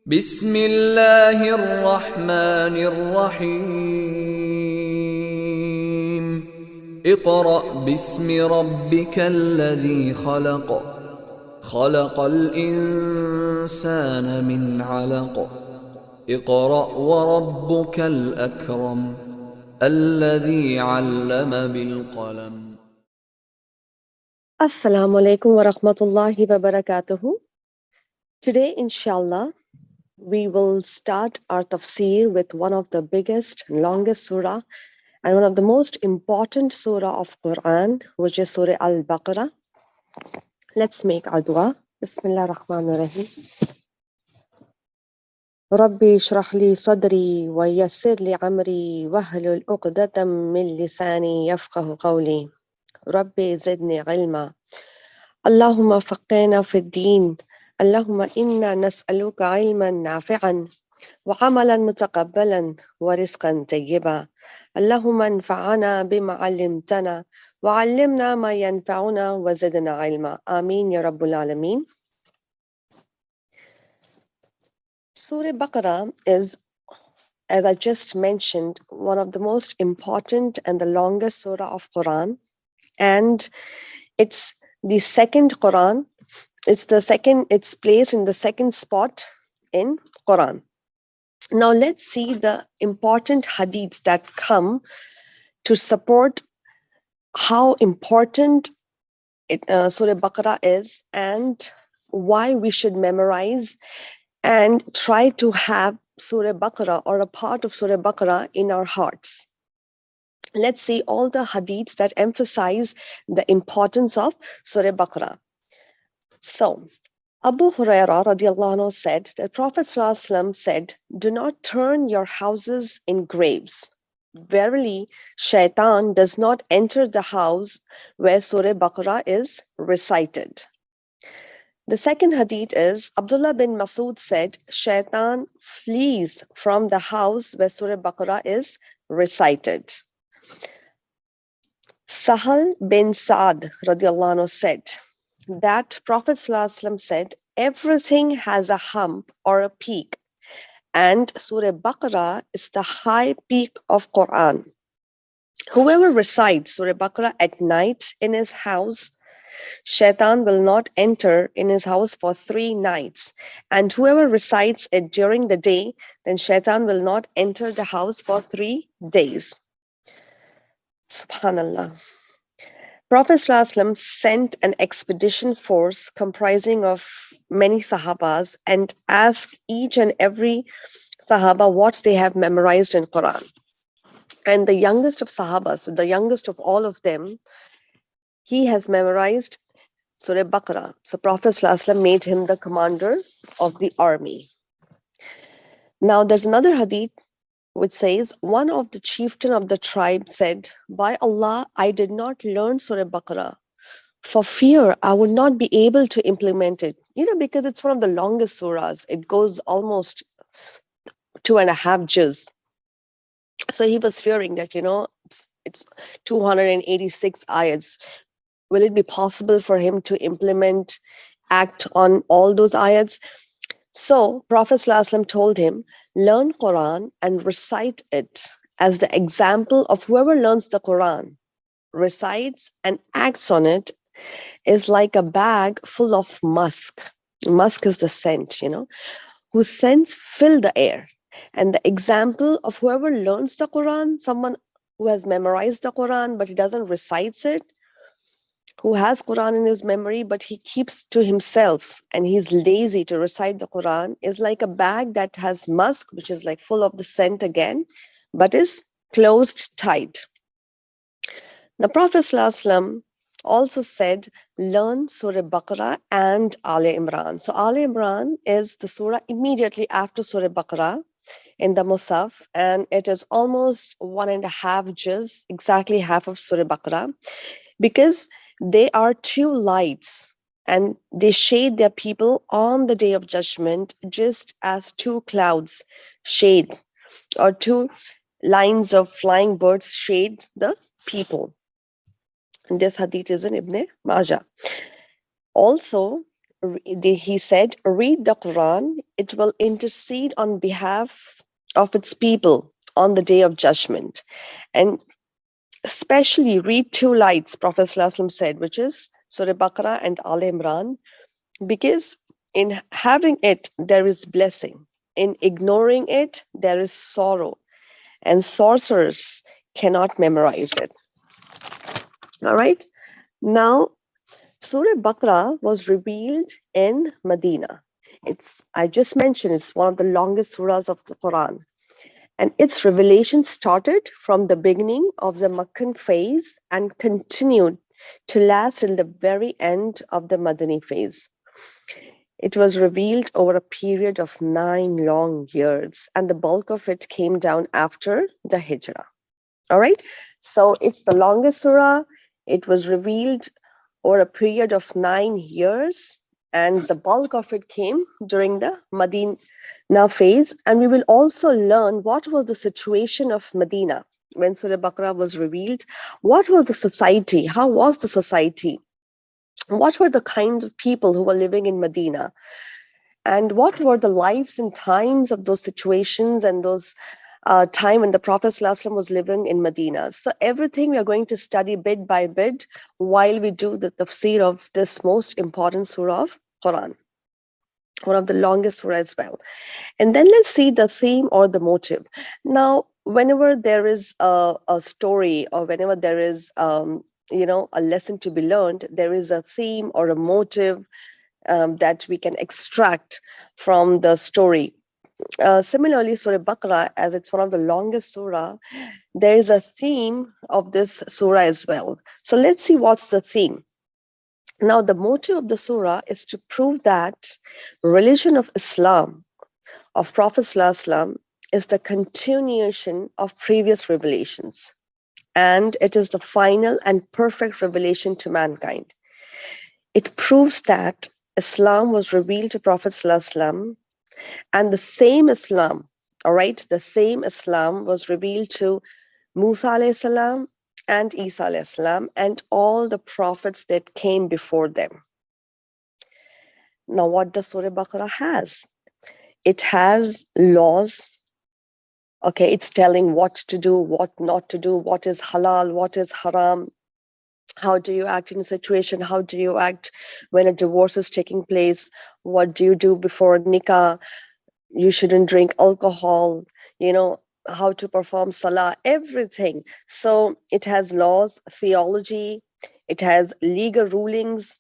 بسم الله الرحمن الرحيم اقرأ باسم ربك الذي خلق خلق الإنسان من علق اقرأ وربك الأكرم الذي علم بالقلم. Assalamu alaikum wa rahmatullahi wa barakatuhu. Today, inshallah, we will start our tafseer with one of the biggest, longest surah and one of the most important surah of Quran, which is Surah Al Baqarah. Let's make our dua. Bismillah ar-Rahman ar-Rahim. Rabbi shrah li sadri wa yassir li amri wahlul uqdatam min lisani yafqahu qawli. Rabbi zidni ilma. اللهم فقهنا في الدين اللهم إنا نسألك علما نافعا وعملا متقبلا ورزقا طيبا اللهم انفعنا بما علمتنا وعلمنا ما ينفعنا وزدنا علما آمين يا رب العالمين. Surah Baqarah is, as I just mentioned, one of the most important and the longest surah of Quran, and it's the second Quran. It's placed in the second spot in Quran. Now let's see the important hadiths that come to support how important Surah Baqarah is and why we should memorize and try to have Surah Baqarah or a part of Surah Baqarah in our hearts. Let's see all the hadiths that emphasize the importance of Surah Baqarah. So, Abu Hurairah radiallahu anhu said that Prophet ﷺ said, "Do not turn your houses in graves. Verily, shaitan does not enter the house where Surah Baqarah is recited." The second hadith is Abdullah bin Masud said, "Shaitan flees from the house where Surah Baqarah is recited." Sahal bin Sa'ad radiallahu anhu said that Prophet ﷺ said, "Everything has a hump or a peak, and Surah Baqarah is the high peak of Quran. Whoever recites Surah Baqarah at night in his house, Shaitan will not enter in his house for 3 nights. And whoever recites it during the day, then Shaitan will not enter the house for 3 days." Subhanallah. Prophet ﷺ sent an expedition force comprising of many Sahabas and asked each and every Sahaba what they have memorized in Quran. And the youngest of Sahabas, the youngest of all of them, he has memorized Surah Baqarah. So Prophet ﷺ made him the commander of the army. Now there's another hadith which says, one of the chieftain of the tribe said, "By Allah, I did not learn Surah Baqarah for fear I would not be able to implement it." Because it's one of the longest surahs. It goes almost 2.5 juz. So he was fearing that, it's 286 ayats. Will it be possible for him to act on all those ayats? So Prophet ﷺ told him, "Learn Quran and recite it as the example of whoever learns the Quran, recites and acts on it is like a bag full of musk." Musk is the scent, whose scents fill the air. And the example of whoever learns the Quran, someone who has memorized the Quran but he doesn't recite it, who has Quran in his memory but he keeps to himself and he's lazy to recite the Quran, is like a bag that has musk, which is like full of the scent again, but is closed tight. The Prophet ﷺ also said, "Learn Surah Baqarah and Ali Imran." So Ali Imran is the surah immediately after Surah Baqarah in the Musaf, and it is almost 1.5 juz, exactly half of Surah Baqarah, because they are 2 lights and they shade their people on the day of judgment, just as 2 clouds shade, or 2 lines of flying birds shade the people. And this hadith is in Ibn Majah. Also, he said, read the Quran, it will intercede on behalf of its people on the day of judgment. And especially read two lights, Prophet ﷺ said, which is Surah Baqarah and Al Imran, because in having it, there is blessing. In ignoring it, there is sorrow. And sorcerers cannot memorize it. All right. Now, Surah Baqarah was revealed in Medina. I just mentioned, it's one of the longest surahs of the Quran. And its revelation started from the beginning of the Meccan phase and continued to last till the very end of the Madani phase. It was revealed over a period of 9 long years, and the bulk of it came down after the Hijrah. All right. So it's the longest surah. It was revealed over a period of 9 years, and the bulk of it came during the Medina phase. And we will also learn what was the situation of Medina when Surah Baqarah was revealed. What was the society? How was the society? What were the kinds of people who were living in Medina? And what were the lives and times of those situations and those time when the Prophet ﷺ was living in Medina? So everything we are going to study bit by bit while we do the tafsir of this most important surah of Quran, one of the longest surah as well. And then let's see the theme or the motive. Now, whenever there is a story or whenever there is a lesson to be learned, there is a theme or a motive that we can extract from the story. Similarly, Surah Baqarah, as it's one of the longest surah, there is a theme of this surah as well. So let's see what's the theme. Now, the motive of the surah is to prove that religion of Islam, of Prophet ﷺ, is the continuation of previous revelations. And it is the final and perfect revelation to mankind. It proves that Islam was revealed to Prophet ﷺ, and the same Islam, all right, the same Islam was revealed to Musa alayhi salam and Isa alayhi salam and all the prophets that came before them. Now, what does Surah Baqarah has? It has laws. Okay, it's telling what to do, what not to do, what is halal, what is haram. How do you act in a situation? How do you act when a divorce is taking place? What do you do before nikah? You shouldn't drink alcohol, how to perform salah, everything. So it has laws, theology, it has legal rulings,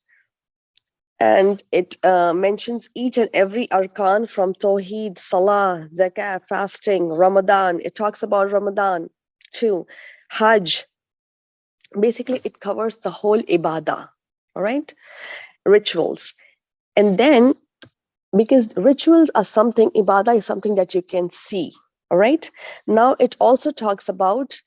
and it mentions each and every arkan from Tawheed, Salah, Zakah, fasting, Ramadan. It talks about Ramadan too, Hajj. Basically, it covers the whole ibadah, all right? Rituals. And then, because rituals are something, ibadah is something that you can see, all right? Now, it also talks about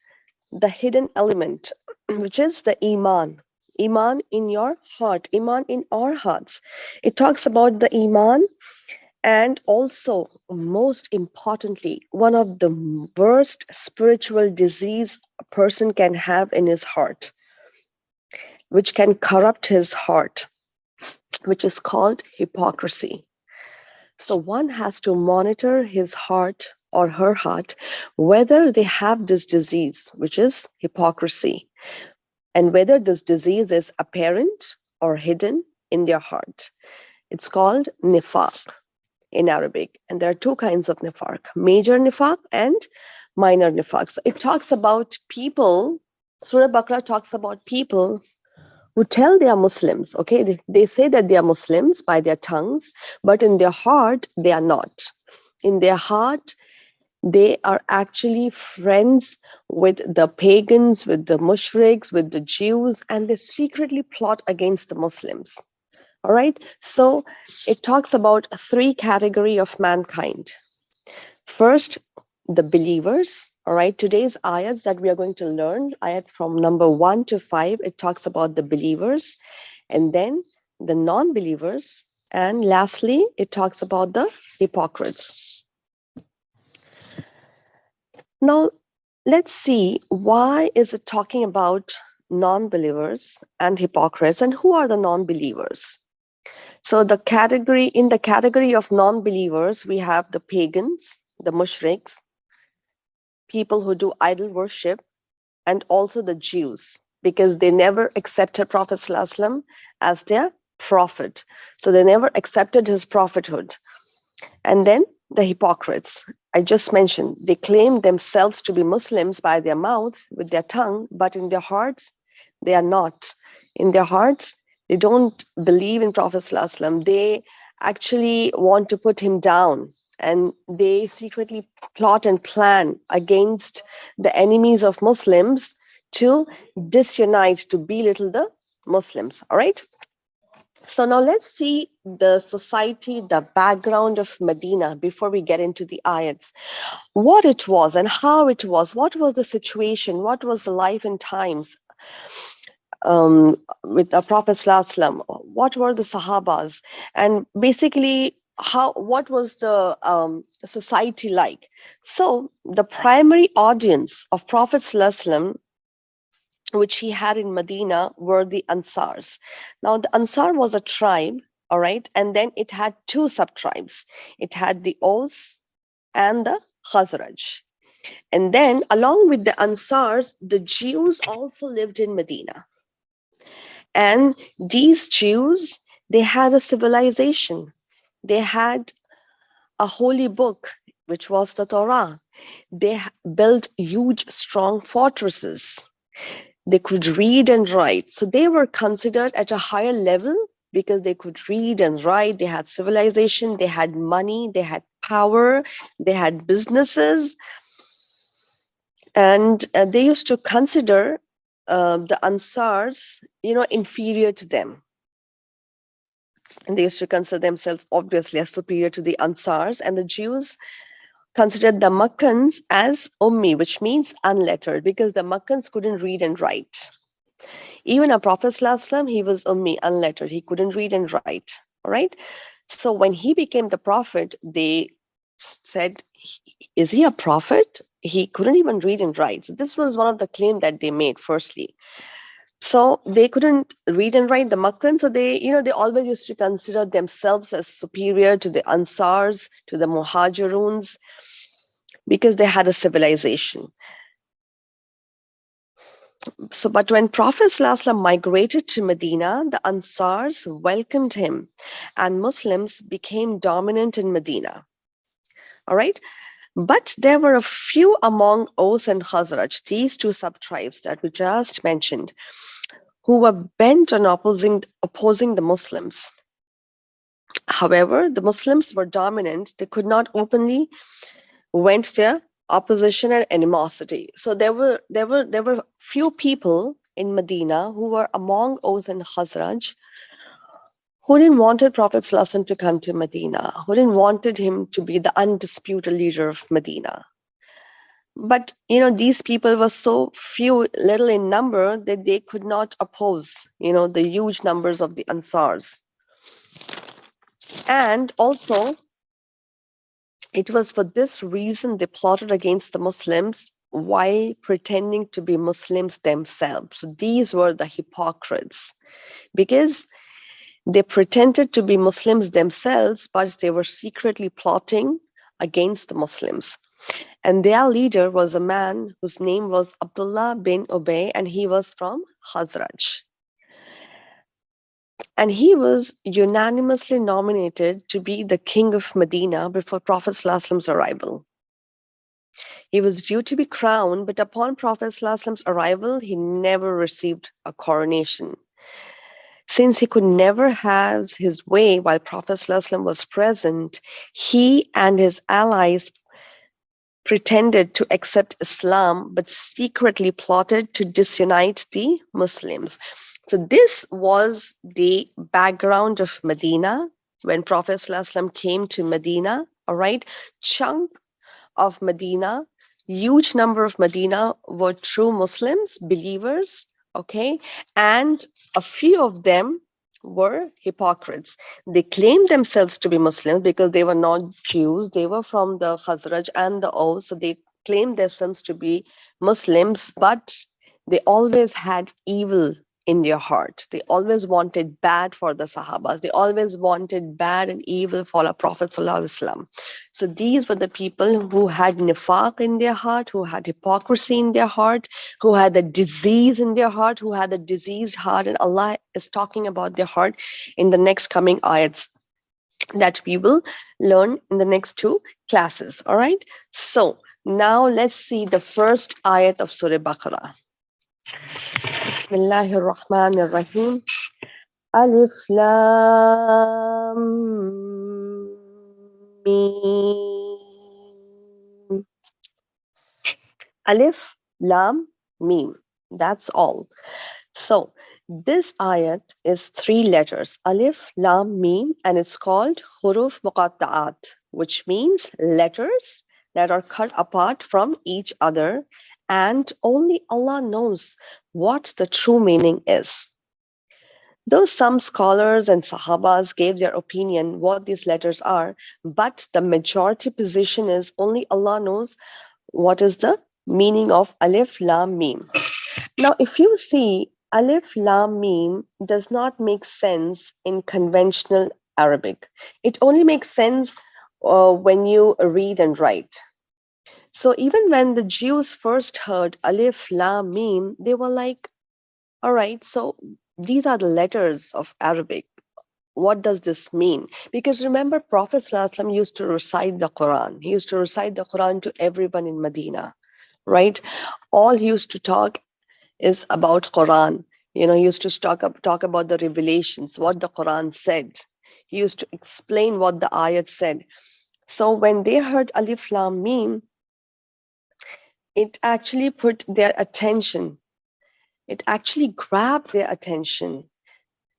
the hidden element, which is the iman. Iman in your heart, iman in our hearts. It talks about the iman, and also, most importantly, one of the worst spiritual disease a person can have in his heart, which can corrupt his heart, which is called hypocrisy. So one has to monitor his heart or her heart, whether they have this disease, which is hypocrisy, and whether this disease is apparent or hidden in their heart. It's called nifaq in Arabic. And there are two kinds of nifaq, major nifaq and minor nifaq. So it talks about people, Surah Baqarah talks about people who tell they are Muslims, okay? They say that they are Muslims by their tongues, but in their heart, they are not. In their heart, they are actually friends with the pagans, with the mushriks, with the Jews, and they secretly plot against the Muslims. All right? So it talks about three categories of mankind. First, the believers. All right, today's ayats that we are going to learn, ayat from number 1 to 5, it talks about the believers, and then the non-believers, and lastly, it talks about the hypocrites. Now, let's see, why is it talking about non-believers and hypocrites, and who are the non-believers? So in the category of non-believers, we have the pagans, the mushriks, people who do idol worship, and also the Jews, because they never accepted Prophet ﷺ as their prophet. So they never accepted his prophethood. And then the hypocrites, I just mentioned, they claim themselves to be Muslims by their mouth, with their tongue, but in their hearts, they are not. In their hearts, they don't believe in Prophet ﷺ. They actually want to put him down, and they secretly plot and plan against the enemies of Muslims to disunite, to belittle the Muslims. All right. So now let's see the society, the background of Medina before we get into the ayats. What it was and how it was. What was the situation? What was the life and times with the Prophet ﷺ? What were the Sahabas? And basically, what was the society like? So the primary audience of Prophet ﷺ, which he had in Medina, were the Ansars. Now, the Ansar was a tribe, all right, and then it had two sub-tribes. It had the Aus and the Khazraj. And then, along with the Ansars, the Jews also lived in Medina. And these Jews, they had a civilization. They had a holy book, which was the Torah. They built huge, strong fortresses. They could read and write. So they were considered at a higher level because they could read and write. They had civilization, they had money, they had power, they had businesses. And they used to consider the Ansars, inferior to them. And they used to consider themselves obviously as superior to the Ansars. And the Jews considered the Makkans as Ummi, which means unlettered, because the Makkans couldn't read and write. Even our Prophet ﷺ, he was Ummi, unlettered. He couldn't read and write. All right. So when he became the prophet, they said, is he a prophet? He couldn't even read and write. So this was one of the claims that they made, firstly. So they couldn't read and write, the Makkans. So they always used to consider themselves as superior to the Ansars, to the Muhajiruns, because they had a civilization. So, but when Prophet ﷺ migrated to Medina, the Ansars welcomed him and Muslims became dominant in Medina. All right. But there were a few among Aus and Khazraj, these two sub-tribes that we just mentioned, who were bent on opposing the Muslims. However, the Muslims were dominant. They could not openly vent their opposition and animosity. So there were few people in Medina who were among Aus and Khazraj who didn't wanted Prophet ﷺ to come to Medina, who didn't wanted him to be the undisputed leader of Medina. But these people were so little in number that they could not oppose the huge numbers of the Ansars. And also, it was for this reason they plotted against the Muslims while pretending to be Muslims themselves. So these were the hypocrites, because they pretended to be Muslims themselves, but they were secretly plotting against the Muslims. And their leader was a man whose name was Abdullah bin Ubay, and he was from Khazraj. And he was unanimously nominated to be the king of Medina before Prophet ﷺ's arrival. He was due to be crowned, but upon Prophet ﷺ's arrival, he never received a coronation. Since he could never have his way while Prophet ﷺ was present, he and his allies pretended to accept Islam, but secretly plotted to disunite the Muslims. So this was the background of Medina when Prophet ﷺ came to Medina. All right, chunk of Medina, huge number of Medina were true Muslims, believers, okay, and a few of them were hypocrites. They claimed themselves to be Muslims because they were not Jews. They were from the Khazraj and the Aus, so they claimed themselves to be Muslims, but they always had evil in their heart. They always wanted bad for the Sahabas. They always wanted bad and evil for the Prophet ﷺ. So these were the people who had nifaq in their heart, who had hypocrisy in their heart, who had a disease in their heart, who had a diseased heart. And Allah is talking about their heart in the next coming ayats that we will learn in the next two classes. All right. So now let's see the first ayat of Surah Baqarah. Bismillahir Rahmanir Rahim. Alif Lam Mim. Alif Lam Mim. That's all. So this ayat is three letters, Alif, Lam, Mim, and it's called Huruf Muqatta'at, which means letters that are cut apart from each other, and only Allah knows what the true meaning is. Though some scholars and Sahabas gave their opinion what these letters are, but the majority position is only Allah knows what is the meaning of Alif, Lam, Mim. Now, if you see, Alif Lam Mim does not make sense in conventional Arabic. It only makes sense when you read and write. So even when the Jews first heard Alif Lam Mim, they were like, all right, so these are the letters of Arabic. What does this mean? Because remember, Prophet ﷺ used to recite the Quran. He used to recite the Quran to everyone in Medina, right? All he used to talk is about Quran. You know, he used to talk about the revelations, what the Quran said. He used to explain what the ayat said. So when they heard Alif Lam Mim, it actually put their attention. It actually grabbed their attention.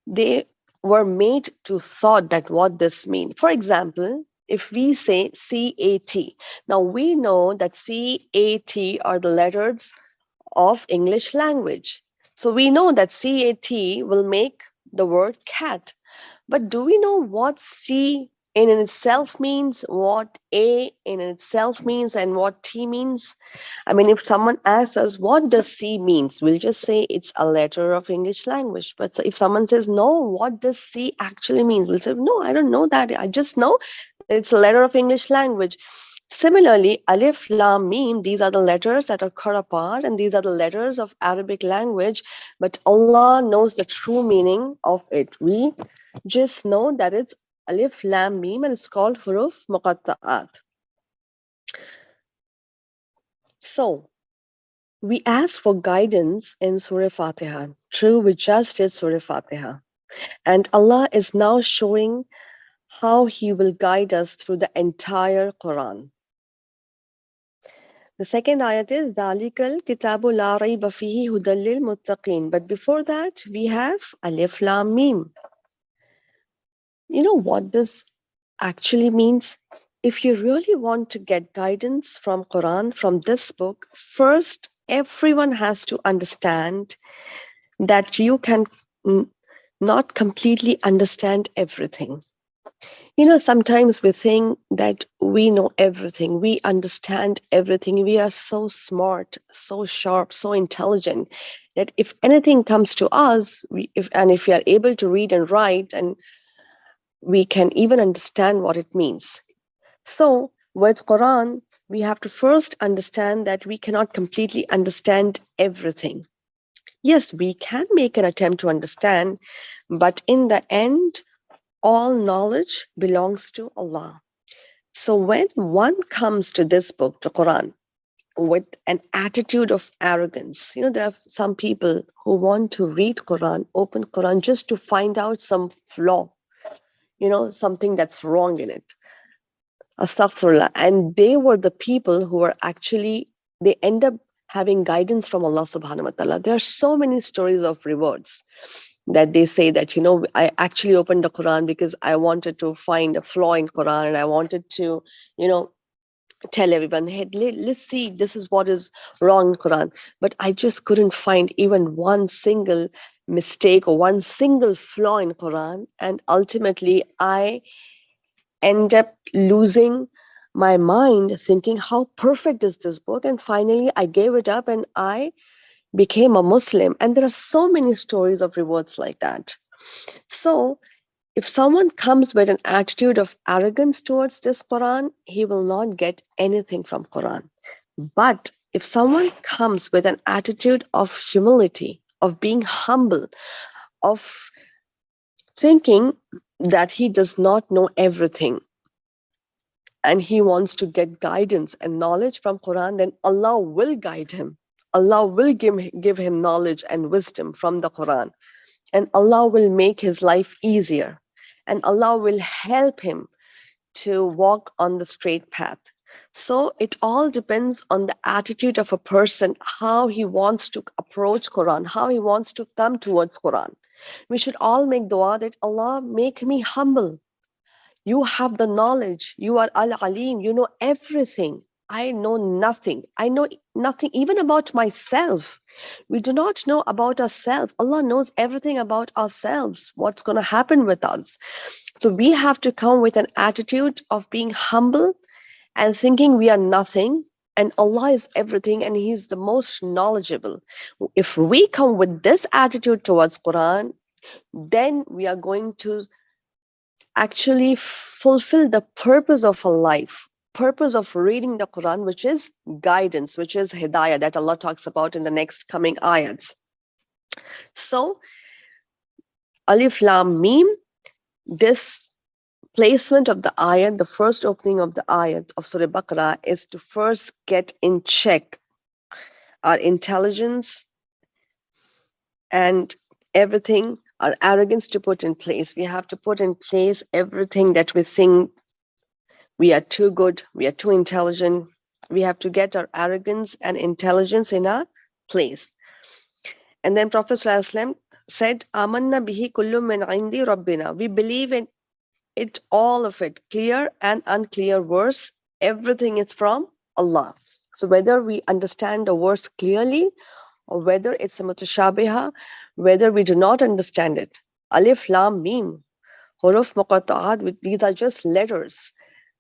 They were made to thought that what this means. For example, if we say CAT, now we know that CAT are the letters of English language. So we know that CAT will make the word cat. But do we know what C in itself means, what A in itself means, and what T means? I mean, if someone asks us, what does C means? We'll just say it's a letter of English language. But if someone says, no, what does C actually means? We'll say, no, I don't know that. I just know that it's a letter of English language. Similarly, Alif, Lam, Mim, these are the letters that are cut apart, and these are the letters of Arabic language, but Allah knows the true meaning of it. We just know that it's Alif, Lam, Mim, and it's called Huruf Muqatta'at. So, we ask for guidance in Surah Fatiha. True, we just did Surah Fatiha. And Allah is now showing how He will guide us through the entire Quran. The second ayat is Dhalikal Kitabu La Rayba Fihi Hudan lil Muttaqin. But before that, we have Alif Lam Mim. You know what this actually means? If you really want to get guidance from Quran, from this book, first everyone has to understand that you can not completely understand everything. You know, sometimes we think that we know everything, we understand everything, we are so smart, so sharp, so intelligent that if anything comes to us, if we are able to read and write, and we can even understand what it means. So with Quran, we have to first understand that we cannot completely understand everything. Yes, we can make an attempt to understand, but in the end, all knowledge belongs to Allah. So when one comes to this book, the Quran, with an attitude of arrogance, you know, there are some people who want to read Quran, open Quran, just to find out some flaw, you know, something that's wrong in it. Astaghfirullah. And they were the people who were actually, they end up having guidance from Allah subhanahu wa ta'ala. There are so many stories of rewards that they say that, you know, I actually opened the Quran because I wanted to find a flaw in Quran, and I wanted to, you know, tell everyone, hey, let's see, this is what is wrong in Quran. But I just couldn't find even one single mistake or one single flaw in Quran. And ultimately, I end up losing my mind thinking, how perfect is this book? And finally, I gave it up and I became a Muslim. And there are so many stories of rewards like that. So, if someone comes with an attitude of arrogance towards this Quran, he will not get anything from Quran. But if someone comes with an attitude of humility, of being humble, of thinking that he does not know everything and he wants to get guidance and knowledge from Quran, then Allah will guide him. Allah will give him knowledge and wisdom from the Quran. And Allah will make his life easier. And Allah will help him to walk on the straight path. So it all depends on the attitude of a person, how he wants to approach Quran, how he wants to come towards Quran. We should all make dua that Allah make me humble. You have the knowledge. You are Al-Alim. You know everything. I know nothing. I know nothing even about myself. We do not know about ourselves. Allah knows everything about ourselves, what's going to happen with us. So we have to come with an attitude of being humble and thinking we are nothing and Allah is everything and He's the most knowledgeable. If we come with this attitude towards Quran, then we are going to actually fulfill the purpose of a life, purpose of reading the Quran, which is guidance, which is hidayah that Allah talks about in the next coming ayats. So, Alif Lam Mim, this placement of the ayat, the first opening of the ayat of Surah Baqarah is to first get in check our intelligence and everything, our arrogance to put in place. We have to put in place everything that we think we are too good, we are too intelligent. We have to get our arrogance and intelligence in our place. And then Prophet ﷺ said, Amanna bihi kullu min indi rabbina. We believe in it, all of it, clear and unclear verse, everything is from Allah. So whether we understand a verse clearly or whether it's a mutashabiha, whether we do not understand it, Alif Lam Mim, huruf muqatta'at, these are just letters.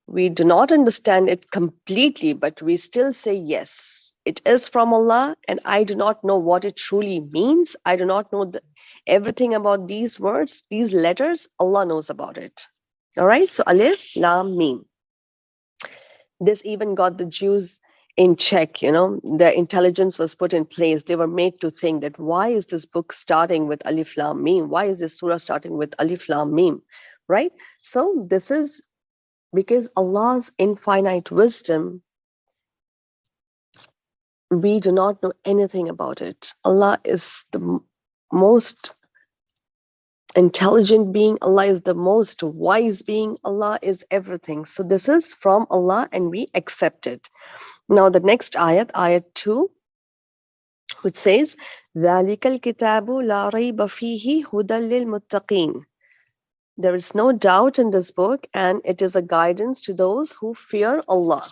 We do not understand it completely, but we still say yes, it is from Allah, and I do not know what it truly means. I do not know everything about these words, these letters. Allah knows about it. All right, so Alif Lam Mim. This even got the Jews in check, their intelligence was put in place. They were made to think that why is this book starting with Alif Lam Mim? Why is this surah starting with Alif Lam Mim? Right? So this is because Allah's infinite wisdom, we do not know anything about it. Allah is the most intelligent being. Allah is the most wise being. Allah is everything. So this is from Allah and we accept it. Now the next ayat, ayat 2, which says, ذَلِكَ الْكِتَابُ لَا رَيْبَ فِيهِ هُدًى لِلْمُتَّقِينَ. There is no doubt in this book, and it is a guidance to those who fear Allah.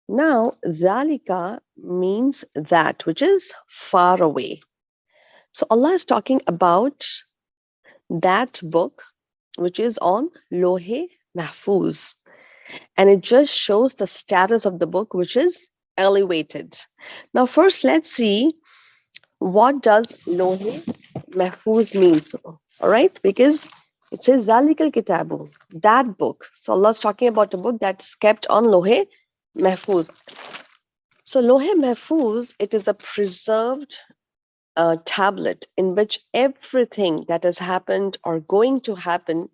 Now, dhalika means that, which is far away. So Allah is talking about that book, which is on Lohe Mahfuz. And it just shows the status of the book, which is elevated. Now, first, let's see what does Lohe Mahfuz mean. So, all right, because it says Zalikal Kitabu, that book. So Allah is talking about a book that's kept on Lohe Mahfuz. So Lohe Mahfuz, it is a preserved tablet in which everything that has happened or going to happen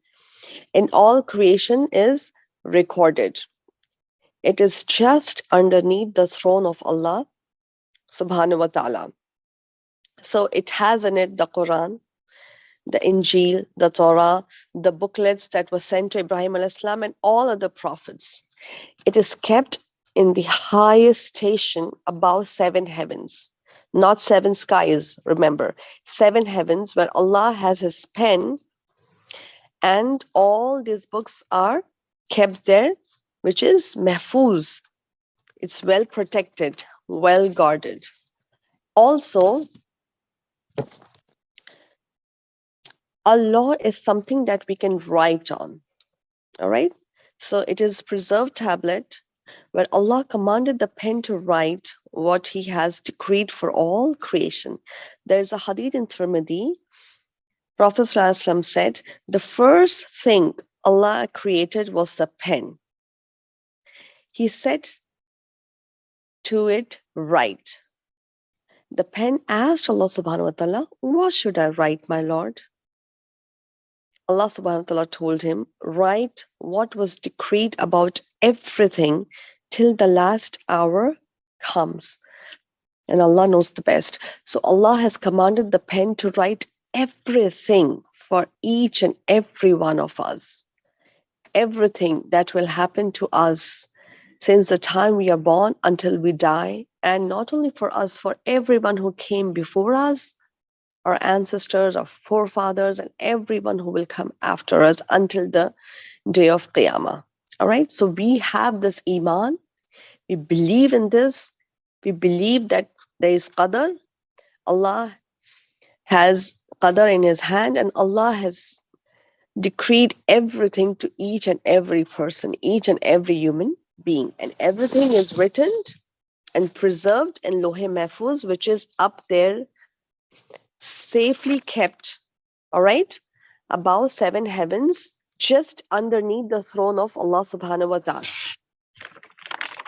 in all creation is recorded. It is just underneath the throne of Allah subhanahu wa ta'ala. So it has in it the Quran, the Injil, the Torah, the booklets that were sent to Ibrahim alayhis salam and all other prophets. It is kept in the highest station above 7 heavens, not 7 skies, remember. 7 heavens where Allah has His pen and all these books are kept there, which is mahfuz. It's well protected, well guarded. Also, a law is something that we can write on. All right. So it is preserved tablet where Allah commanded the pen to write what He has decreed for all creation. There's a hadith in Tirmidhi. Prophet ﷺ said, the first thing Allah created was the pen. He said to it, write. The pen asked Allah subhanahu wa ta'ala, what should I write, my Lord? Allah subhanahu wa ta'ala told him, write what was decreed about everything till the last hour comes. And Allah knows the best. So Allah has commanded the pen to write everything for each and every one of us. Everything that will happen to us since the time we are born until we die. And not only for us, for everyone who came before us, our ancestors, our forefathers, and everyone who will come after us until the day of Qiyamah. All right, so we have this Iman, we believe in this, we believe that there is Qadr. Allah has Qadr in His hand, and Allah has decreed everything to each and every person, each and every human being, and everything is written and preserved in Lohe Mahfuz, which is up there, safely kept, all right, above 7 heavens, just underneath the throne of Allah subhanahu wa ta'ala.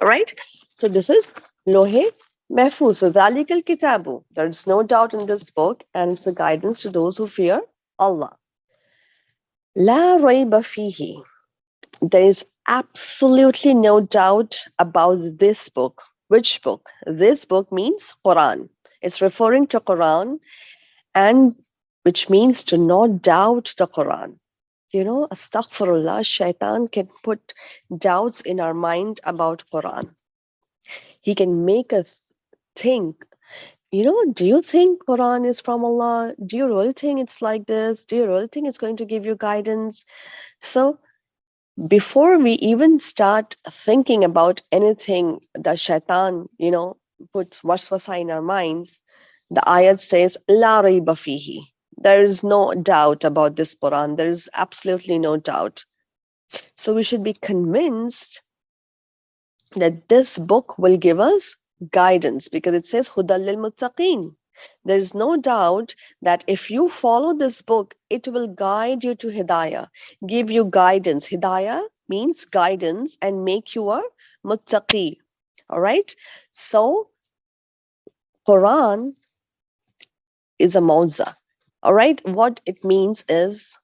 All right, so this is Lohe Mahfuz. So Dhalikal Kitabu, there's no doubt in this book, and it's a guidance to those who fear Allah. La rayba fihi, there is absolutely no doubt about this book. Which book? This book means Quran. It's referring to Quran, and which means to not doubt the Quran. You know, astaghfirullah, shaitan can put doubts in our mind about Quran. He can make us think, you know, do you think Quran is from Allah? Do you really think it's like this? Do you really think it's going to give you guidance? So before we even start thinking about anything that shaitan, you know, puts waswasa in our minds, the ayat says, La rayba fihi. There is no doubt about this Quran. There is absolutely no doubt. So we should be convinced that this book will give us guidance, because it says Hudal lil Muttaqeen. There is no doubt that if you follow this book, it will guide you to Hidayah, give you guidance. Hidayah means guidance and make you a Muttaqi. All right. So Quran is a mauza. All right. What it means is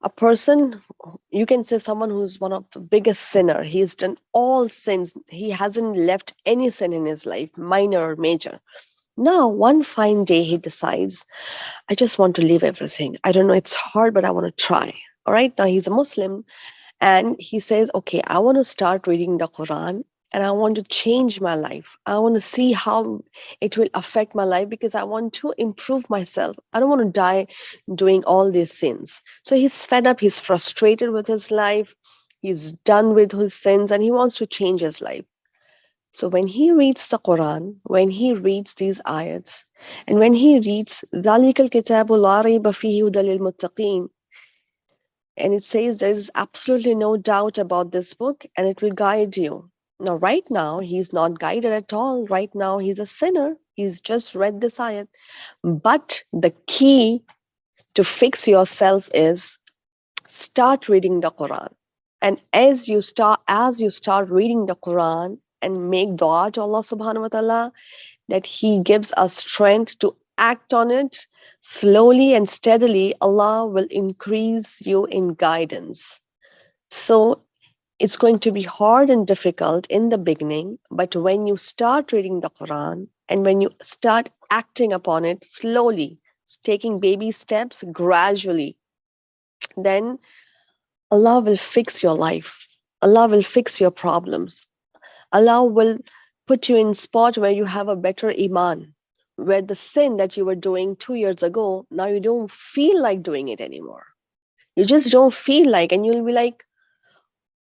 a person, you can say someone who's one of the biggest sinner. He's done all sins. He hasn't left any sin in his life, minor or major. Now, one fine day, he decides, I just want to leave everything. I don't know, it's hard, but I want to try. All right. Now, he's a Muslim, and he says, okay, I want to start reading the Quran, and I want to change my life. I want to see how it will affect my life, because I want to improve myself. I don't want to die doing all these sins. So he's fed up, he's frustrated with his life, he's done with his sins, and he wants to change his life. So when he reads the Quran, when he reads these ayats, and when he reads ذَلِكَ الْكِتَابُ لَا رَيْبَ فِيهِ هُدًى لِلْمُتَّقِينَ, and it says there's absolutely no doubt about this book, and it will guide you. Now, right now, he's not guided at all. Right now, he's a sinner. He's just read this ayat. But the key to fix yourself is start reading the Quran. And as you start reading the Quran and make dua to Allah subhanahu wa ta'ala, that He gives us strength to act on it, slowly and steadily, Allah will increase you in guidance. So it's going to be hard and difficult in the beginning, but when you start reading the Quran and when you start acting upon it slowly, taking baby steps gradually, then Allah will fix your life. Allah will fix your problems. Allah will put you in spot where you have a better iman, where the sin that you were doing 2 years ago, now you don't feel like doing it anymore. You just don't feel like, and you'll be like,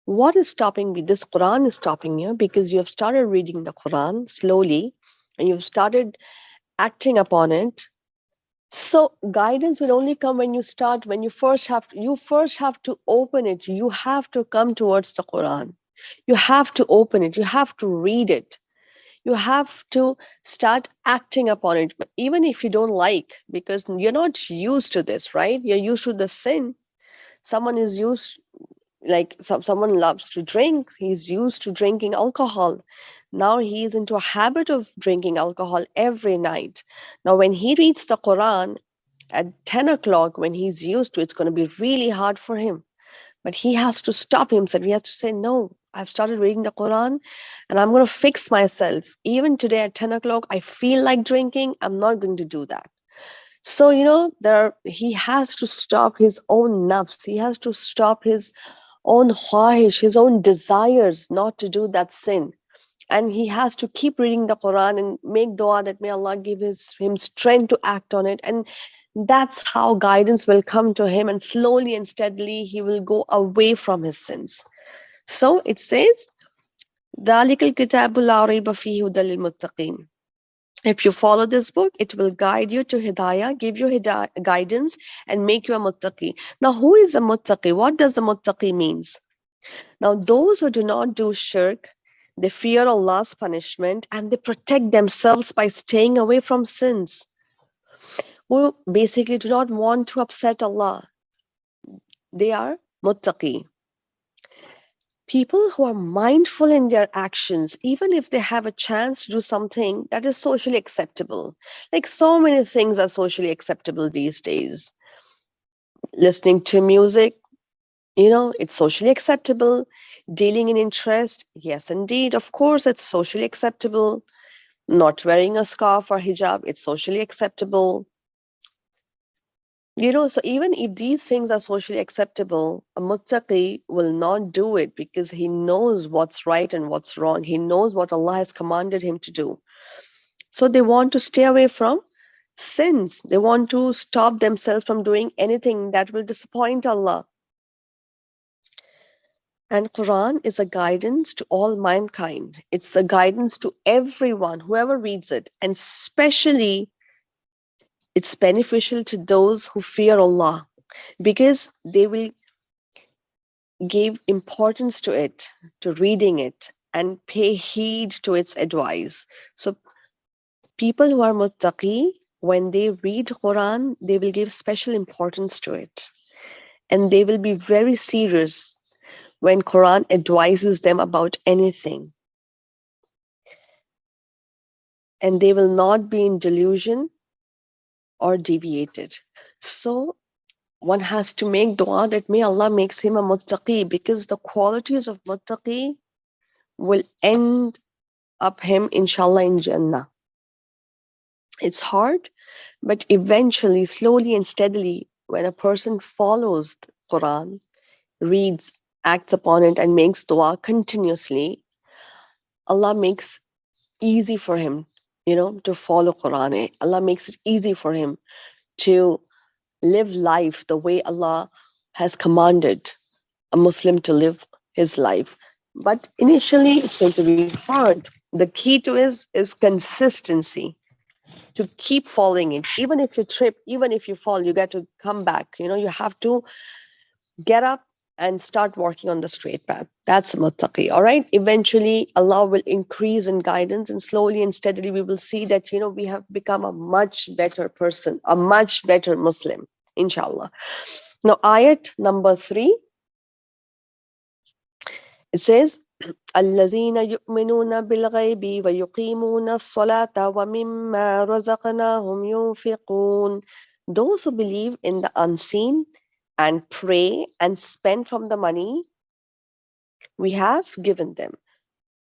what is stopping me? This Quran is stopping you, because you have started reading the Quran slowly and you've started acting upon it. So guidance will only come when you start, when you first have to open it. You have to come towards the Quran. You have to open it. You have to read it. You have to start acting upon it, even if you don't like, because you're not used to this, right? You're used to the sin. Someone is used, like someone loves to drink, he's used to drinking alcohol. Now he's into a habit of drinking alcohol every night. Now, when he reads the Quran at 10 o'clock, when he's used to, it's going to be really hard for him. But he has to stop himself. He has to say, no, I've started reading the Quran and I'm going to fix myself. Even today at 10 o'clock, I feel like drinking. I'm not going to do that. So, he has to stop his own nafs. He has to stop his own khwahish, his own desires not to do that sin. And he has to keep reading the Quran and make dua that may Allah give him strength to act on it. And that's how guidance will come to him. And slowly and steadily, he will go away from his sins. So it says, ذَلِكَ الْكِتَابُ لَا رَيْبَ فِيهِ هُدًى لِلْمُتَّقِينَ. If you follow this book, it will guide you to hidayah, give you guidance, and make you a muttaqi. Now, who is a muttaqi? What does a muttaqi means? Now, those who do not do shirk, they fear Allah's punishment, and they protect themselves by staying away from sins, who basically do not want to upset Allah. They are muttaqi. People who are mindful in their actions, even if they have a chance to do something that is socially acceptable. Like so many things are socially acceptable these days. Listening to music, it's socially acceptable. Dealing in interest, yes, indeed, of course, it's socially acceptable. Not wearing a scarf or hijab, it's socially acceptable. So even if these things are socially acceptable, a muttaqi will not do it because he knows what's right and what's wrong. He knows what Allah has commanded him to do. So they want to stay away from sins. They want to stop themselves from doing anything that will disappoint Allah. And Quran is a guidance to all mankind. It's a guidance to everyone, whoever reads it. And especially, it's beneficial to those who fear Allah because they will give importance to it, to reading it, and pay heed to its advice. So people who are muttaqi, when they read Quran, they will give special importance to it. And they will be very serious when Quran advises them about anything. And they will not be in delusion or deviated. So one has to make dua that may Allah makes him a muttaqi, because the qualities of muttaqi will end up him, inshallah, in Jannah. It's hard, but eventually, slowly and steadily, when a person follows the Quran, reads, acts upon it, and makes dua continuously, Allah makes easy for him, to follow Quran. Allah makes it easy for him to live life the way Allah has commanded a Muslim to live his life. But initially, it's going to be hard. The key to is consistency, to keep following it. Even if you trip, even if you fall, you got to come back. You have to get up and start working on the straight path. That's muttaqi. All right. Eventually, Allah will increase in guidance, and slowly and steadily, we will see that, we have become a much better person, a much better Muslim, inshallah. Now, ayat number 3, it says, الذين يؤمنون بالغيب ويقيمون الصلاة ومما رزقناهم ينفقون. Those who believe in the unseen and pray and spend from the money we have given them.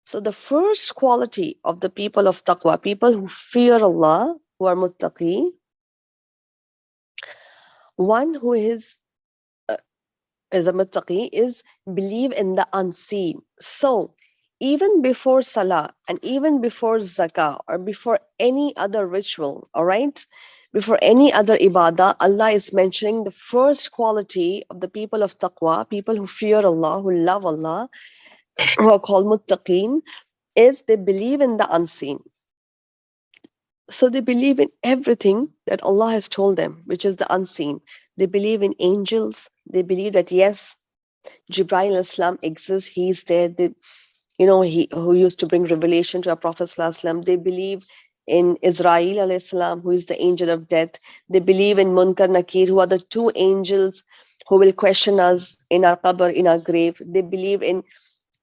So the first quality of the people of taqwa, people who fear Allah, who are muttaqi, one who is a muttaqi is believe in the unseen. So even before salah and even before zakah or before any other ritual, all right, before any other ibadah, Allah is mentioning the first quality of the people of taqwa, people who fear Allah, who love Allah, who are called muttaqeen, is they believe in the unseen. So they believe in everything that Allah has told them, which is the unseen. They believe in angels. They believe that, yes, Jibreel al-Islam exists. He's there. he who used to bring revelation to our Prophet Sallallahu Alaihi Wasallam. They believe in Israel alayhi salam, who is the angel of death. They believe in Munkar Nakir, who are the two angels who will question us in our qabr, in our grave. They believe in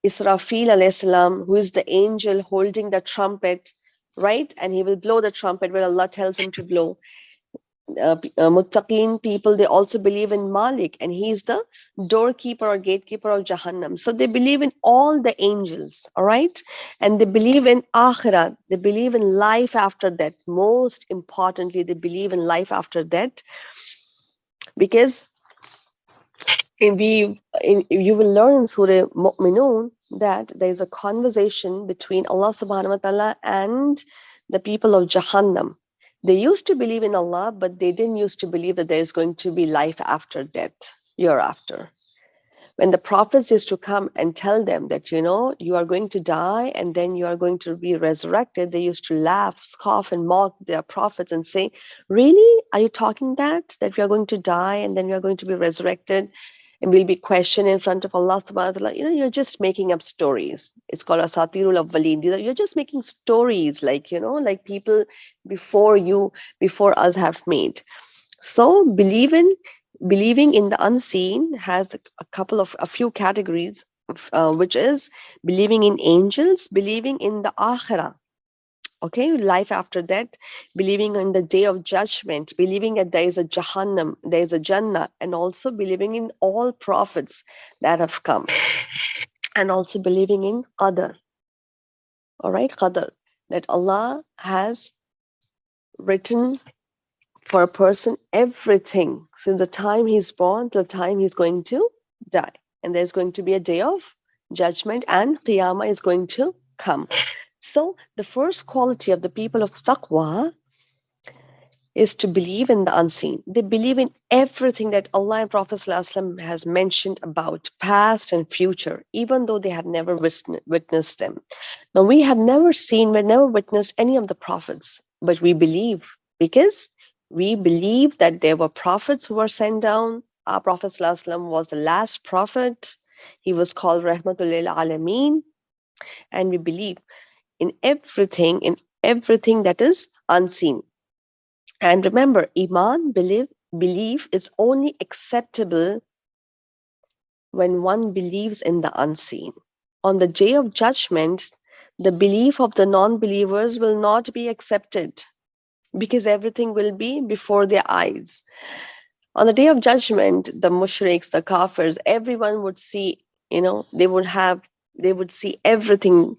Israfil alayhi salam, who is the angel holding the trumpet, right? And he will blow the trumpet where Allah tells him to blow. Muttaqeen people, they also believe in Malik, and he is the doorkeeper or gatekeeper of Jahannam. So they believe in all the angels, all right? And they believe in Akhirah, they believe in life after death. Most importantly, they believe in life after death, because you will learn in Surah Mu'minun that there is a conversation between Allah subhanahu wa ta'ala and the people of Jahannam. They used to believe in Allah, but they didn't used to believe that there is going to be life after death, hereafter. When the prophets used to come and tell them that, you are going to die and then you are going to be resurrected, they used to laugh, scoff, and mock their prophets and say, really? Are you talking that we are going to die and then we are going to be resurrected? And we'll be questioned in front of Allah subhanahu wa ta'ala. You're just making up stories. It's called asatirul awwalin. You're just making stories like people before us have made. So believing in the unseen has a few categories, which is believing in angels, believing in the akhirah, okay, life after that, believing in the day of judgment, believing that there is a Jahannam, there is a Jannah, and also believing in all prophets that have come, and also believing in Qadr. All right, Qadr, that Allah has written for a person everything since the time he's born till the time he's going to die. And there's going to be a day of judgment, and Qiyamah is going to come. So the first quality of the people of taqwa is to believe in the unseen. They believe in everything that Allah and Prophet ﷺ has mentioned about past and future, even though they have never witnessed them. Now, we have never witnessed any of the prophets, but we believe, because we believe that there were prophets who were sent down. Our Prophet ﷺ was the last prophet. He was called Rahmatul lil Alameen. And we believe in everything that is unseen. And remember, Iman, belief is only acceptable when one believes in the unseen. On the day of judgment, the belief of the non-believers will not be accepted, because everything will be before their eyes. On the day of judgment, the mushriks, the kafirs, everyone would see, they would see everything.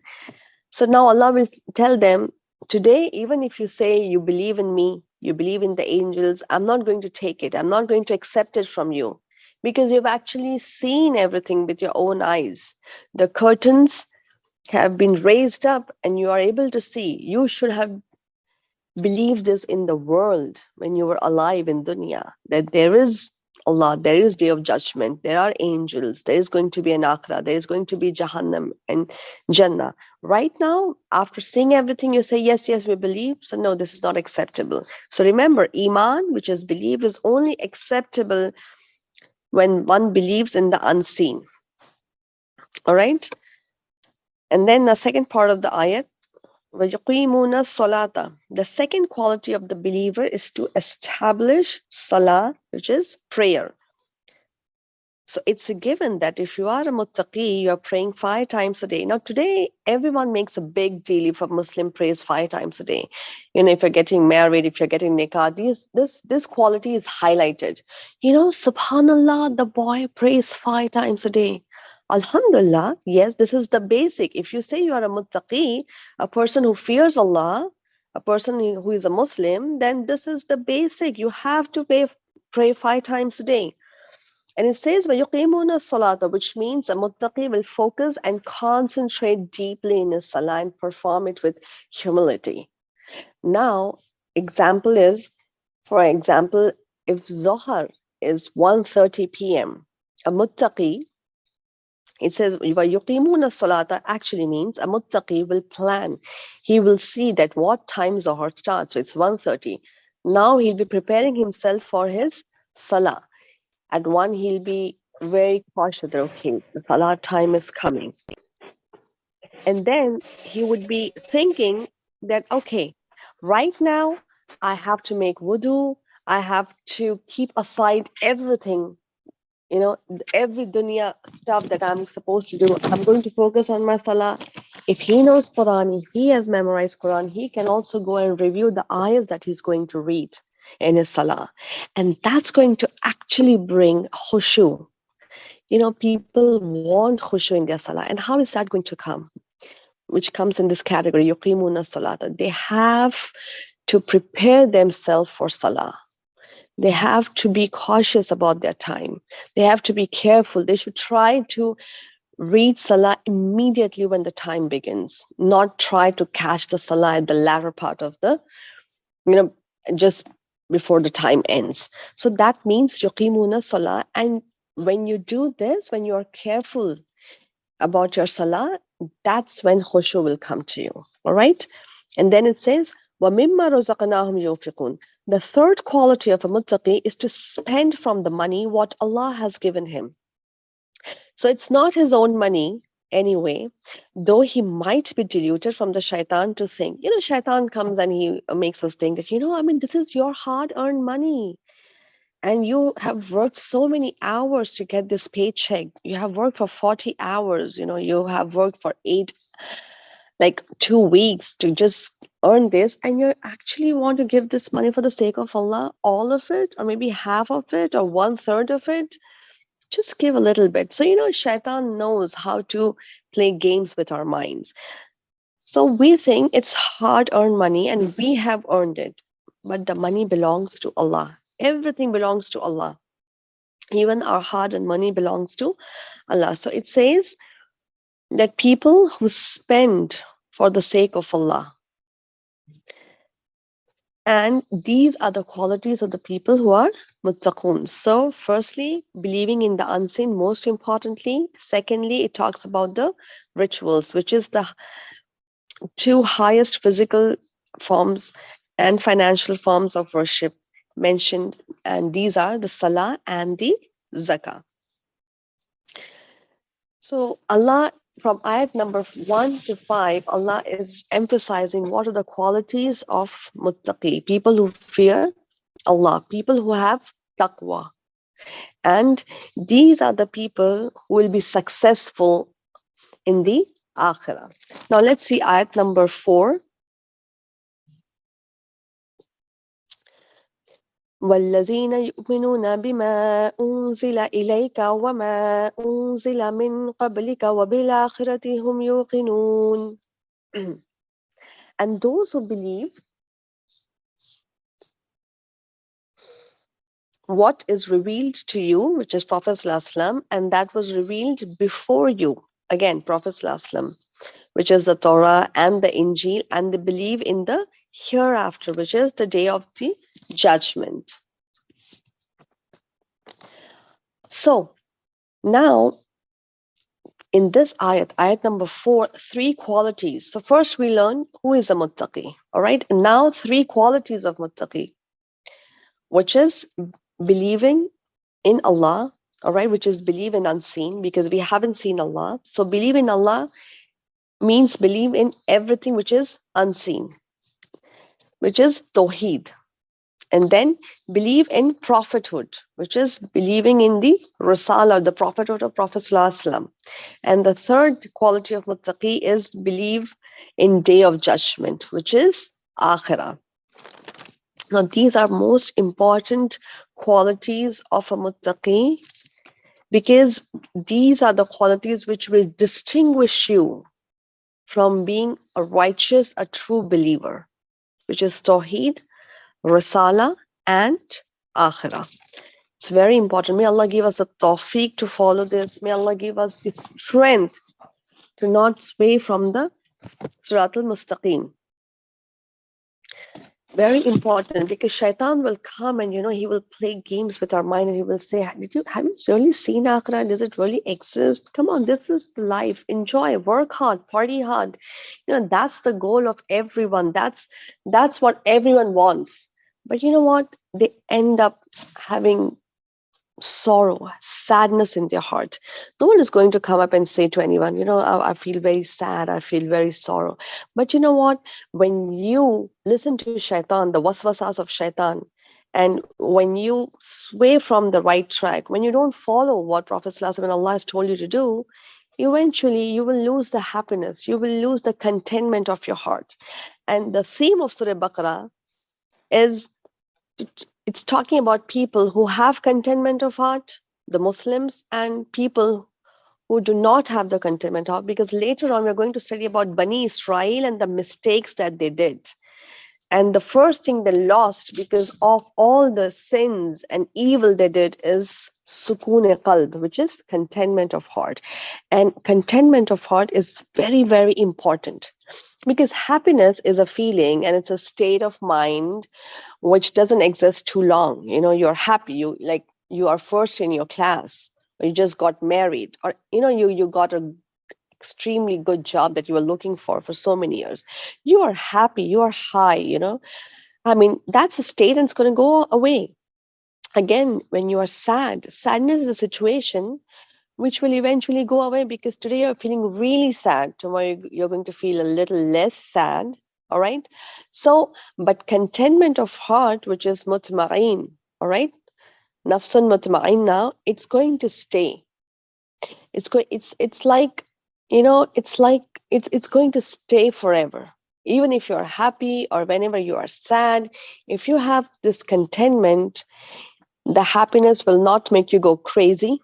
So now Allah will tell them, today, even if you say you believe in me, you believe in the angels, I'm not going to take it. I'm not going to accept it from you, because you've actually seen everything with your own eyes. The curtains have been raised up and you are able to see. You should have believed this in the world when you were alive in dunya, that there is Allah, there is day of judgment, there are angels, there is going to be an akhirah, there is going to be Jahannam and Jannah. Right now, after seeing everything, you say, yes, we believe. So no, this is not acceptable. So remember, Iman, which is belief, is only acceptable when one believes in the unseen. All right? And then the second part of the ayat, وَيُقِيمُونَ الصَّلَاةَ. The second quality of the believer is to establish salah, which is prayer. So it's a given that if you are a muttaqi, you are praying 5 times a day. Now today, everyone makes a big deal if a Muslim prays 5 times a day. If you're getting married, if you're getting nikah, this quality is highlighted. Subhanallah, the boy prays 5 times a day. Alhamdulillah, yes, this is the basic. If you say you are a muttaqi, a person who fears Allah, a person who is a Muslim, then this is the basic. You have to pray 5 times a day. And it says, وَيُقِيمُونَ الصَّلَاةَ, which means a muttaqi will focus and concentrate deeply in his salah and perform it with humility. Now, for example, if Zohar is 1:30 p.m., a muttaqi, it says, وَيُقِيمُونَ الصَّلَاةَ actually means a muttaqi will plan. He will see that what time Zohar starts. So it's 1:30. Now he'll be preparing himself for his salah. At 1, he'll be very cautious that, okay, the salah time is coming. And then he would be thinking that, okay, right now I have to make wudu, I have to keep aside everything, every dunya stuff that I'm supposed to do. I'm going to focus on my salah. If he knows Quran, if he has memorized Quran, he can also go and review the ayahs that he's going to read in his salah. And that's going to actually bring khushu. People want khushu in their salah. And how is that going to come? Which comes in this category, yuqimuna salata. They have to prepare themselves for salah. They have to be cautious about their time. They have to be careful. They should try to read salah immediately when the time begins, not try to catch the salah at the latter part of the, you know, just before the time ends. So that means yuqimuna salah. And when you do this, when you are careful about your salah, that's when khushu will come to you. All right? And then it says, وَمِمَّا رَزَقْنَاهُمْ يُنْفِقُونَ. The third quality of a muttaqi is to spend from the money what Allah has given him. So it's not his own money anyway, though he might be deluded from the shaitan to think, shaitan comes and he makes us think that, this is your hard earned money. And you have worked so many hours to get this paycheck. You have worked for 40 hours, you have worked for 2 weeks to just earn this. And you actually want to give this money for the sake of Allah, all of it, or maybe half of it, or 1/3 of it. Just give a little bit. So, Shaitan knows how to play games with our minds. So we think it's hard earned money and we have earned it. But the money belongs to Allah. Everything belongs to Allah. Even our hard earned money belongs to Allah. So it says that people who spend for the sake of Allah, and these are the qualities of the people who are muttaqun. So firstly, believing in the unseen, most importantly. Secondly, it talks about the rituals, which is the two highest physical forms and financial forms of worship mentioned. And these are the salah and the zakah. So Allah, from ayat number 1 to 5, Allah is emphasizing what are the qualities of muttaqi, people who fear Allah, people who have taqwa. And these are the people who will be successful in the akhirah. Now let's see ayat number 4. وَالَّذِينَ يُؤْمِنُونَ بِمَا أُنزِلَ إِلَيْكَ وَمَا أُنزِلَ مِن قَبْلِكَ وَبِالْآخِرَةِ هُمْ يُوقِنُونَ. And those who believe what is revealed to you, which is Prophet ﷺ, and that was revealed before you, again, Prophet ﷺ, which is the Torah and the Injil, and they believe in the hereafter, which is the day of the judgment. So now in this ayat number 4, 3 qualities. So first we learn who is a muttaqi. All right. And now 3 qualities of muttaqi, which is believing in Allah. All right. Which is believe in unseen, because we haven't seen Allah. So believe in Allah means believe in everything which is unseen, which is Tawheed. And then believe in prophethood, which is believing in the Risala, the prophethood of Prophet ﷺ. And the third quality of muttaqi is believe in day of judgment, which is akhirah. Now, these are most important qualities of a muttaqi, because these are the qualities which will distinguish you from being a righteous, a true believer, which is Tawheed, Risala, and Akhirah. It's very important. May Allah give us the tawfiq to follow this. May Allah give us the strength to not sway from the Surat al-Mustaqim. Very important, because shaitan will come and he will play games with our mind, and he will say, have you really seen Akhirah? Does it really exist? Come on, this is life. Enjoy, work hard, party hard. That's the goal of everyone. That's what everyone wants. But you know what? They end up having sorrow, sadness in their heart. No one is going to come up and say to anyone, I feel very sad, I feel very sorrow. But you know what? When you listen to shaitan, the waswasas of shaitan, and when you sway from the right track, when you don't follow what Prophet ﷺ and Allah has told you to do, eventually you will lose the happiness, you will lose the contentment of your heart. And the theme of Surah Baqarah is it's talking about people who have contentment of heart, the Muslims, and people who do not have the contentment of, because later on we're going to study about Bani Israel and the mistakes that they did. And the first thing they lost because of all the sins and evil they did is sukoon qalb, which is contentment of heart. And contentment of heart is very, very important, because happiness is a feeling and it's a state of mind which doesn't exist too long. You're happy, you are first in your class, or you just got married, or you got a extremely good job that you were looking for so many years. You are happy, you are high. I mean, that's a state and it's going to go away. Again, when you are sad, sadness is a situation which will eventually go away, because today you're feeling really sad, tomorrow you're going to feel a little less sad. All right. So, but contentment of heart, which is mutma'in, all right, nafsun mutma'in, now it's going to stay. It's like, it's like it's going to stay forever. Even if you're happy or whenever you are sad, if you have this contentment, the happiness will not make you go crazy,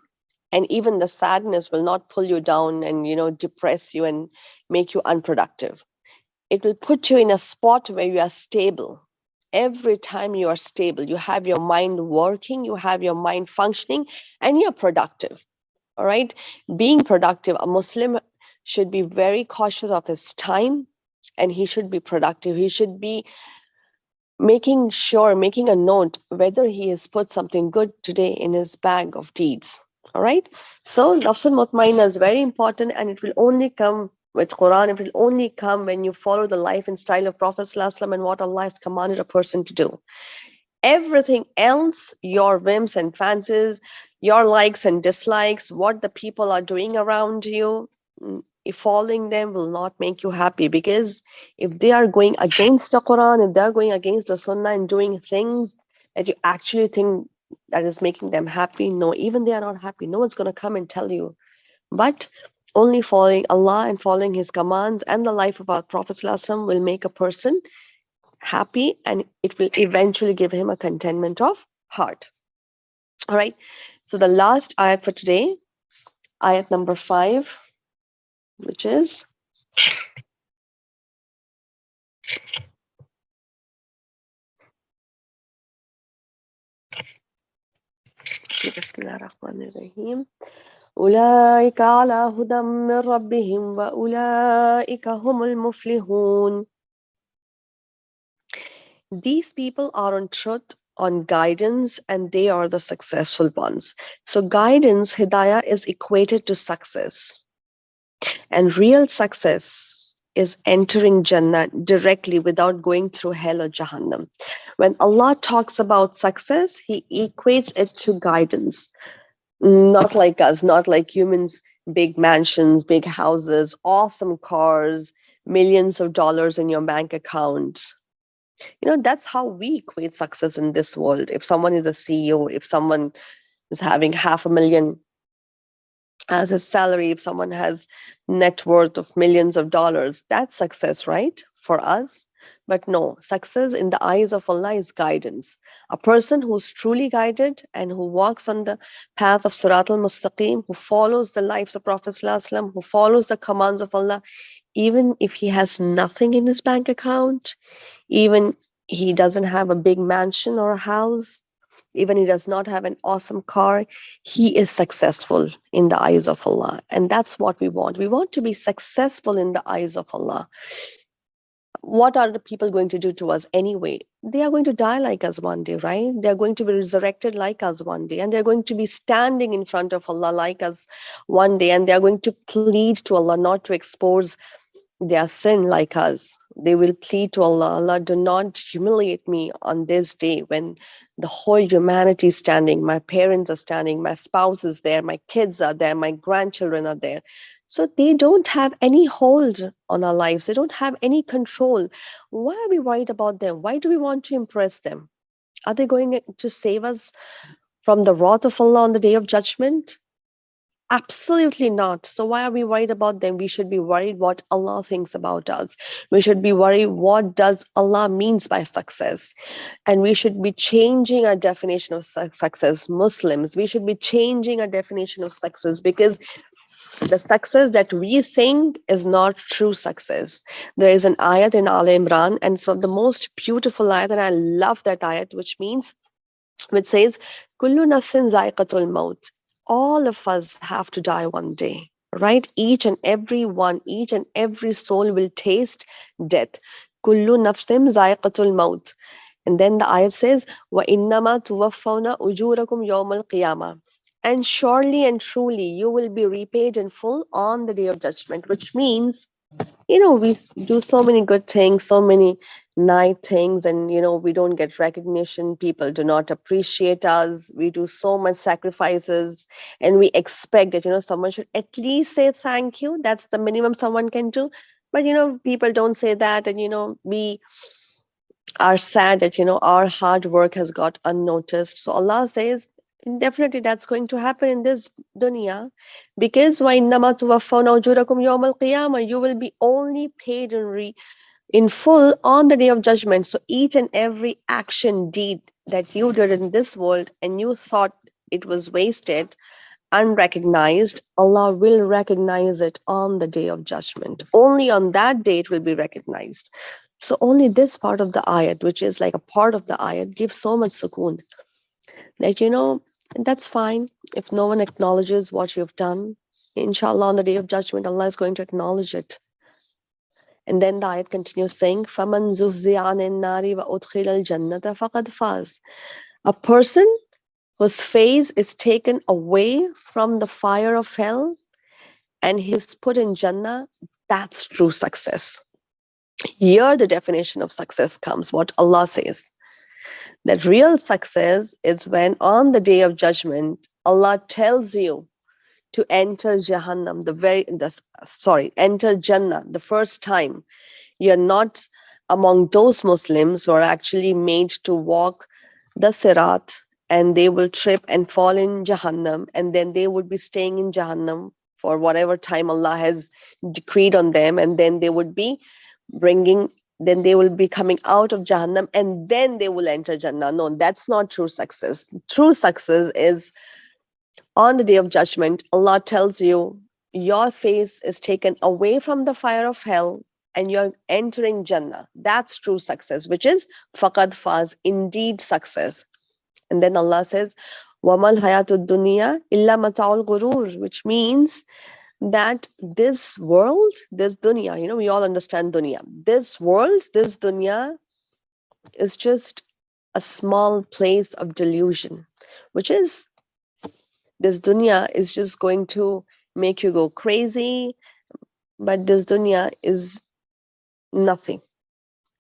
and even the sadness will not pull you down and depress you and make you unproductive. It will put you in a spot where you are stable. Every time you are stable, you have your mind working, you have your mind functioning, and you're productive. All right. Being productive, a Muslim should be very cautious of his time, and he should be productive. He should be making a note whether he has put something good today in his bag of deeds. All right. So nafsul mutmainna is very important, and it will only come with Quran. It will only come when you follow the life and style of Prophet ﷺ and what Allah has commanded a person to do. Everything else, your whims and fancies, your likes and dislikes, what the people are doing around you, if following them will not make you happy, because if they are going against the Quran, if they're going against the Sunnah and doing things that you actually think that is making them happy, no, even they are not happy, no one's going to come and tell you. But only following Allah and following His commands and the life of our Prophet ﷺ will make a person happy, and it will eventually give him a contentment of heart. All right. So the last ayat for today, ayat number 5, which is Bismillah ar-Rahman ar-Rahim. أولئك على هدى من ربهم وأولئك هم المفلحون. These people are on truth, on guidance, and they are the successful ones. So guidance, hidayah, is equated to success. And real success is entering Jannah directly without going through hell or Jahannam. When Allah talks about success, He equates it to guidance. Not like us, not like humans, big mansions, big houses, awesome cars, millions of dollars in your bank account. That's how we equate success in this world. If someone is a CEO, if someone is having $500,000 as his salary, if someone has net worth of millions of dollars, that's success, right, for us. But no, success in the eyes of Allah is guidance. A person who's truly guided and who walks on the path of Surat al-Mustaqim, who follows the lives of Prophet ﷺ, who follows the commands of Allah, even if he has nothing in his bank account, even he doesn't have a big mansion or a house, even he does not have an awesome car, he is successful in the eyes of Allah. And that's what we want. We want to be successful in the eyes of Allah. What are the people going to do to us anyway? They are going to die like us one day, right? They're going to be resurrected like us one day, and they're going to be standing in front of Allah like us one day, and they're going to plead to Allah not to expose their sin like us. They will plead to Allah, Allah, do not humiliate me on this day when the whole humanity is standing, my parents are standing, my spouse is there, my kids are there, my grandchildren are there. So they don't have any hold on our lives. They don't have any control. Why are we worried about them? Why do we want to impress them? Are they going to save us from the wrath of Allah on the day of judgment? Absolutely not. So why are we worried about them? We should be worried what Allah thinks about us. We should be worried what does Allah means by success. And we should be changing our definition of success. Muslims, we should be changing our definition of success, because the success that we think is not true success. There is an ayat in Al Imran, and it's one of the most beautiful ayat, and I love that ayat, which says, Kullu nafsin zaiqatul maut. All of us have to die one day, right? Each and every one, each and every soul will taste death. Kullu nafsin zaiqatul maut. And then the ayat says, Wa innama tuwaffawna ujurakum yawmal qiyamah. And surely and truly you will be repaid in full on the day of judgment, which means, we do so many good things, so many nice things, and we don't get recognition. People do not appreciate us. We do so much sacrifices, and we expect that someone should at least say thank you. That's the minimum someone can do. But people don't say that, and we are sad that our hard work has got unnoticed. So Allah says, definitely that's going to happen in this dunya, because wa innama tuwaffawna ujurakum yawmal qiyamah, you will be only paid in full on the day of judgment. So each and every action deed that you did in this world and you thought it was wasted, unrecognized, Allah will recognize it on the day of judgment. Only on that day it will be recognized. So only this part of the ayat, which is like a part of the ayat, gives so much sukoon. Like, that's fine. If no one acknowledges what you've done, inshallah, on the day of judgment, Allah is going to acknowledge it. And then the ayat continues saying, فَمَنْ زُحْزِحَ عَنِ النَّارِ وَأُدْخِلَ الْجَنَّةَ فَقَدْ فَازَ. A person whose face is taken away from the fire of hell and he's put in Jannah, that's true success. Here, the definition of success comes, what Allah says. That real success is when on the day of judgment, Allah tells you to enter Jahannam, enter Jannah the first time. You're not among those Muslims who are actually made to walk the Sirat, and they will trip and fall in Jahannam, and then they would be staying in Jahannam for whatever time Allah has decreed on them, and then they would be then they will be coming out of Jahannam, and then they will enter Jannah. No, that's not true success. True success is on the day of judgment, Allah tells you your face is taken away from the fire of hell and you're entering Jannah. That's true success, which is faqad faz, indeed success. And then Allah says, وَمَا الْحَيَاةُ الدُّنْيَا إِلَّا مَتَاعُ الْغُرُورِ, which means that this world, this dunya, we all understand dunya. This world, this dunya is just a small place of delusion, which is this dunya is just going to make you go crazy, but this dunya is nothing.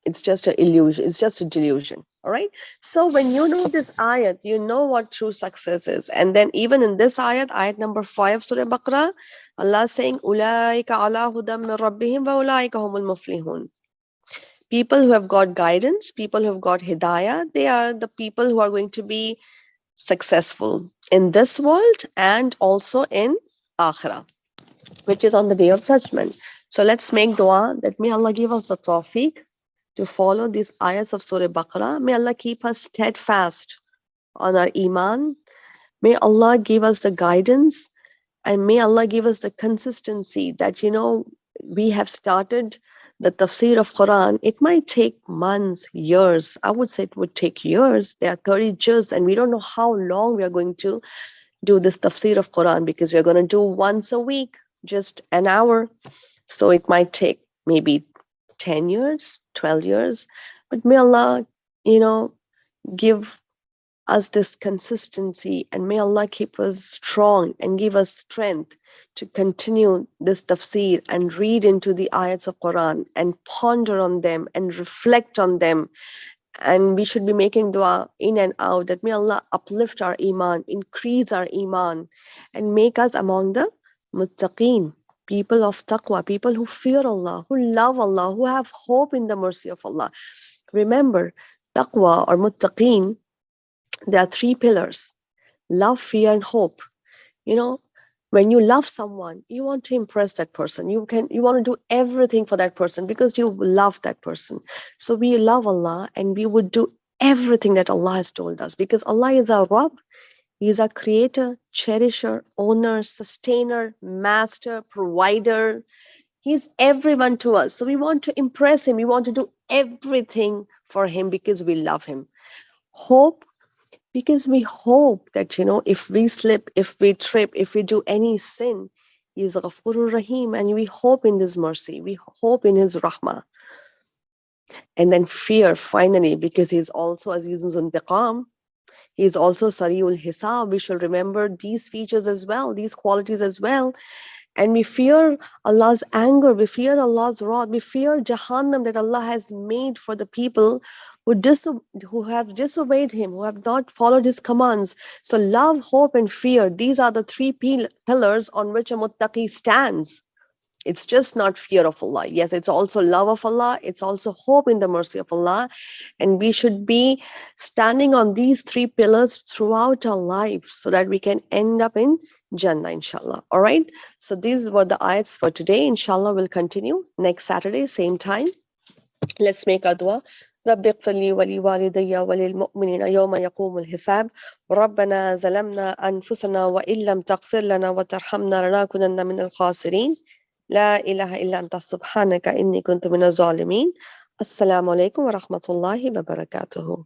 It's just an illusion. It's just a delusion. All right. So when you know this ayat, you know what true success is. And then even in this ayat number 5, Surah Baqarah, Allah is saying, "Ulaika ala hudam min rabbihim wa ulaika humul muflihun." People who have got guidance, people who have got hidayah, they are the people who are going to be successful in this world and also in Akhirah, which is on the day of judgment. So let's make dua that may Allah give us the tawfiq to follow these ayats of Surah Baqarah. May Allah keep us steadfast on our iman. May Allah give us the guidance, and may Allah give us the consistency that, we have started the tafsir of Quran. It might take months, years. I would say it would take years. There are 30 juz, and we don't know how long we are going to do this tafsir of Quran, because we're going to do once a week, just an hour. So it might take maybe 10 years, 12 years. But may Allah, give us this consistency, and may Allah keep us strong and give us strength to continue this tafsir and read into the ayats of Quran and ponder on them and reflect on them. And we should be making dua in and out that may Allah uplift our iman, increase our iman, and make us among the muttaqeen, people of taqwa, people who fear Allah, who love Allah, who have hope in the mercy of Allah. Remember, taqwa or muttaqeen, there are three pillars: love, fear, and hope. You know, when you love someone, you want to impress that person. You want to do everything for that person because you love that person. So we love Allah and we would do everything that Allah has told us because Allah is our Rabb. He is our creator, cherisher, owner, sustainer, master, provider. He's everyone to us. So we want to impress him. We want to do everything for him because we love him. Hope, because we hope that, if we slip, if we trip, if we do any sin, he is Ghafurur Rahim, and we hope in his mercy, we hope in his rahmah. And then fear, finally, because he is also Azizun Zuntiqam, he is also Sariul Hisab. We shall remember these features as well, these qualities as well. And we fear Allah's anger, we fear Allah's wrath, we fear Jahannam that Allah has made for the people who have disobeyed Him, who have not followed His commands. So love, hope, and fear, these are the three pillars on which a muttaqi stands. It's just not fear of Allah. Yes, it's also love of Allah. It's also hope in the mercy of Allah. And we should be standing on these three pillars throughout our life so that we can end up in Jannah, inshallah. All right. So these were the ayats for today. Inshallah, we'll continue next Saturday, same time. Let's make a dua. رب اغفر لي ولوالدي وللمؤمنين يوم يقوم الحساب ربنا ظلمنا أنفسنا وإن لم تغفر لنا وترحمنا لنكونن من الخاسرين لا إله إلا أنت سبحانك إني كنت من الظالمين. السلام عليكم ورحمة الله وبركاته.